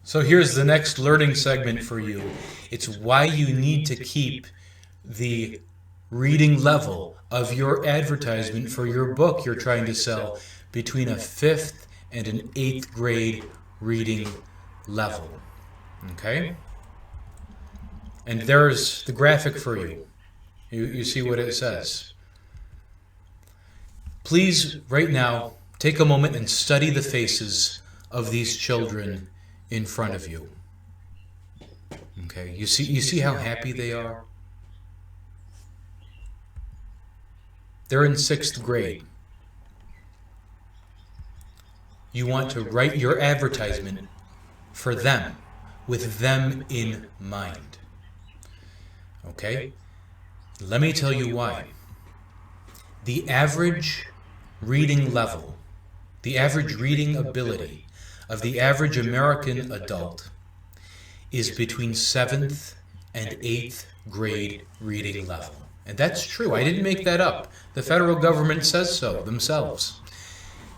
So here's the next learning segment for you. It's why you need to keep the reading level of your advertisement for your book you're trying to sell between a fifth and an eighth grade reading level. Okay? And there's the graphic for you. You see what it says. Please, right now, take a moment and study the faces of these children in front of you. Okay, you see how happy they are? They're in sixth grade. You want to write your advertisement for them, with them in mind. Okay? Let me tell you why. The average reading level, the average reading ability of the average American adult is between 7th and 8th grade reading level. And that's true. I didn't make that up. The federal government says so themselves.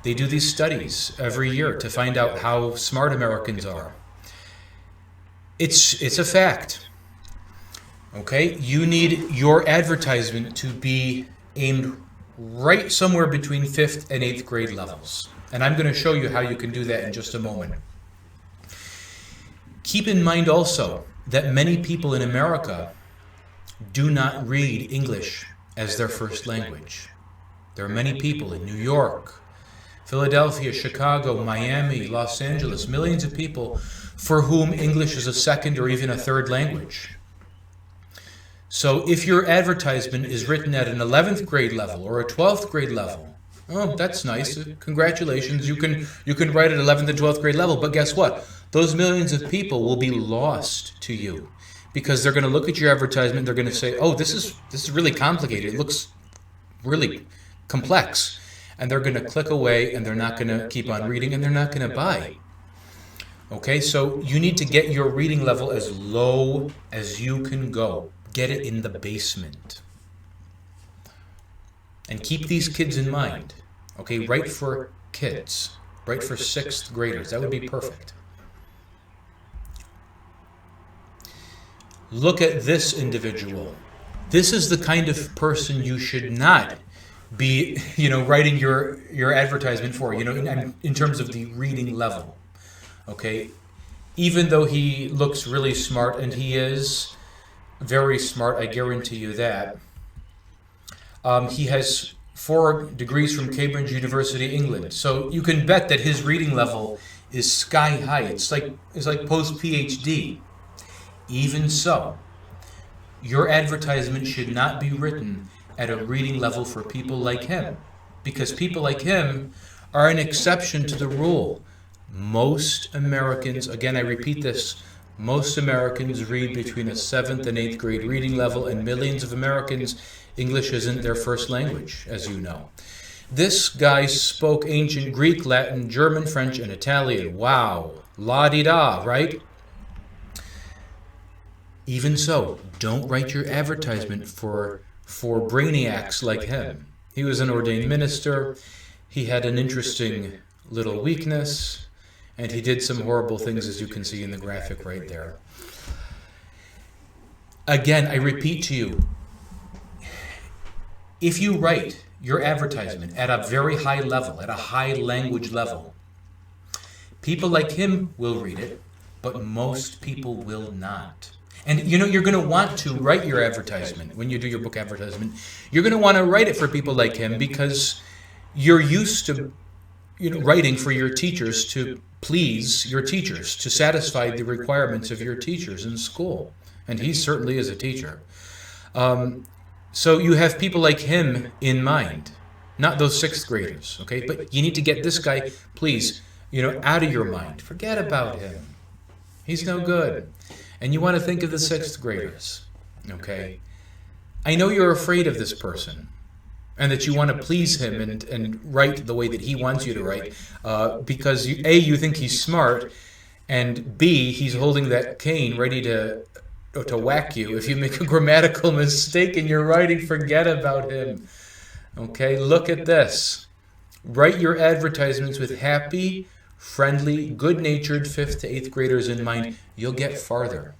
They do these studies every year to find out how smart Americans are. It's a fact. Okay? You need your advertisement to be aimed right somewhere between 5th and 8th grade levels. And I'm going to show you how you can do that in just a moment. Keep in mind also that many people in America do not read English as their first language. There are many people in New York, Philadelphia, Chicago, Miami, Los Angeles, millions of people for whom English is a second or even a third language. So if your advertisement is written at an 11th grade level or a 12th grade level, oh, that's nice. Congratulations. You can write at 11th and 12th grade level, but guess what? Those millions of people will be lost to you because they're going to look at your advertisement, they're going to say, "Oh, this is really complicated. It looks really complex." And they're going to click away and they're not going to keep on reading and they're not going to buy. Okay? So you need to get your reading level as low as you can go. Get it in the basement. And keep these kids in mind. Okay, write for kids. Write for 6th graders. That would be perfect. Look at this individual. This is the kind of person you should not be, writing your advertisement for, in terms of the reading level. Okay? Even though he looks really smart, and he is very smart, I guarantee you that. He has 4 degrees from Cambridge University, England. So you can bet that his reading level is sky high. It's like post-PhD. Even so, your advertisement should not be written at a reading level for people like him, because people like him are an exception to the rule. Most Americans, again I repeat this, most Americans read between a 7th and 8th grade reading level, and millions of Americans, English isn't their first language, as you know. This guy spoke ancient Greek, Latin, German, French, and Italian. Wow. La-di-da, right? Even so, don't write your advertisement for brainiacs like him. He was an ordained minister. He had an interesting little weakness. And he did some horrible things, as you can see in the graphic right there. Again, I repeat to you, if you write your advertisement at a very high level, at a high language level, people like him will read it, but most people will not. And you're going to want to write your advertisement when you do your book advertisement. You're going to want to write it for people like him because you're used to writing for your teachers to please your teachers, to satisfy the requirements of your teachers in school. And he certainly is a teacher. So you have people like him in mind, not those 6th graders, okay? But you need to get this guy, please, out of your mind. Forget about him. He's no good. And you want to think of the 6th graders, okay? I know you're afraid of this person, and that you want to please him and write the way that he wants you to write, because you think he's smart, and B, he's holding that cane ready to whack you. If you make a grammatical mistake in your writing, forget about him. Okay, look at this. Write your advertisements with happy, friendly, good-natured 5th to 8th graders in mind, you'll get farther.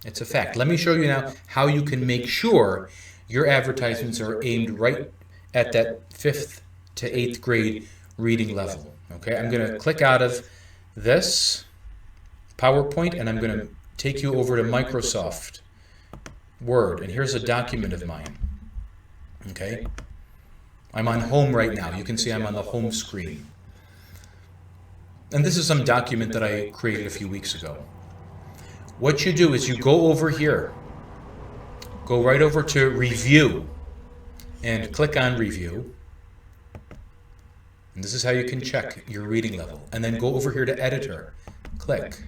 It's a fact. Let me show you now how you can make sure your advertisements are aimed right at that 5th to 8th grade reading level. Okay, I'm going to click out of this PowerPoint and I'm going to take you over to Microsoft Word. And here's a document of mine. Okay, I'm on home right now. You can see I'm on the home screen. And this is some document that I created a few weeks ago. What you do is you go over here, go right over to Review, and click on Review. And this is how you can check your reading level. And then go over here to Editor, click,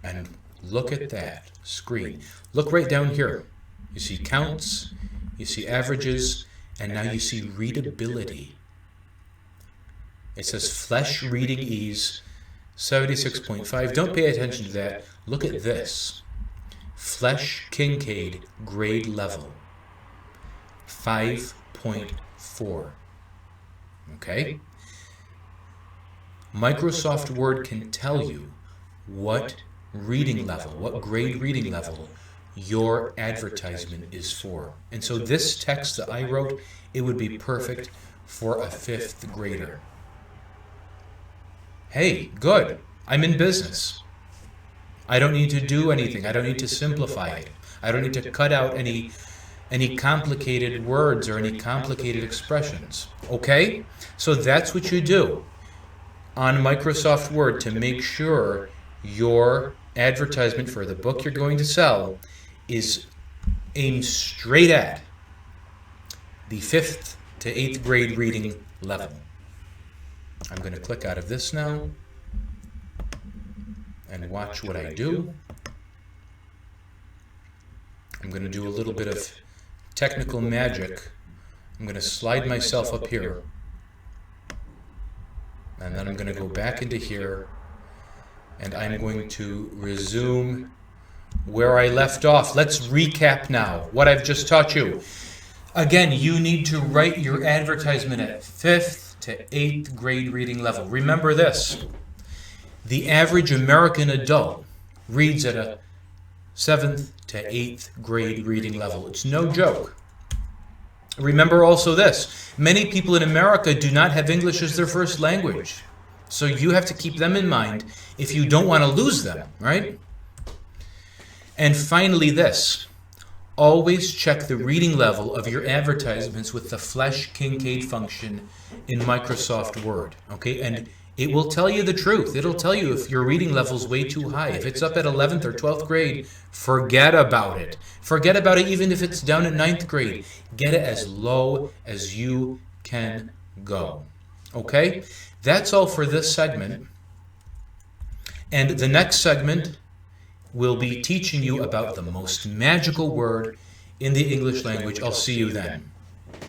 and look at that screen. Look right down here. You see counts, you see averages, and now you see readability. It says Flesch Reading Ease 76.5. Don't pay attention to that. Look at this. Flesch Kincaid grade level 5.4. Okay? Microsoft Word can tell you what reading level, what grade reading level your advertisement is for. And so this text that I wrote, it would be perfect for a 5th grader. Hey, good. I'm in business. I don't need to do anything. I don't need to simplify it. I don't need to cut out any complicated words or any complicated expressions. Okay? So that's what you do on Microsoft Word to make sure your advertisement for the book you're going to sell is aimed straight at the 5th to 8th grade reading level. I'm going to click out of this now and watch what I do. I'm going to do a little bit of technical magic. I'm going to slide myself up here, and then I'm going to go back into here, and I'm going to resume where I left off. Let's recap now what I've just taught you. Again, you need to write your advertisement at 5th to 8th grade reading level. Remember this. The average American adult reads at a 7th to 8th grade reading level. It's no joke. Remember also this. Many people in America do not have English as their first language. So you have to keep them in mind if you don't want to lose them, right? And finally this. Always check the reading level of your advertisements with the Flesch Kincaid function in Microsoft Word, okay? And it will tell you the truth. It'll tell you if your reading level's way too high. If it's up at 11th or 12th grade, forget about it. Forget about it even if it's down at 9th grade. Get it as low as you can go, okay? That's all for this segment. And the next segment will be teaching you about the most magical word in the English language. I'll see you then.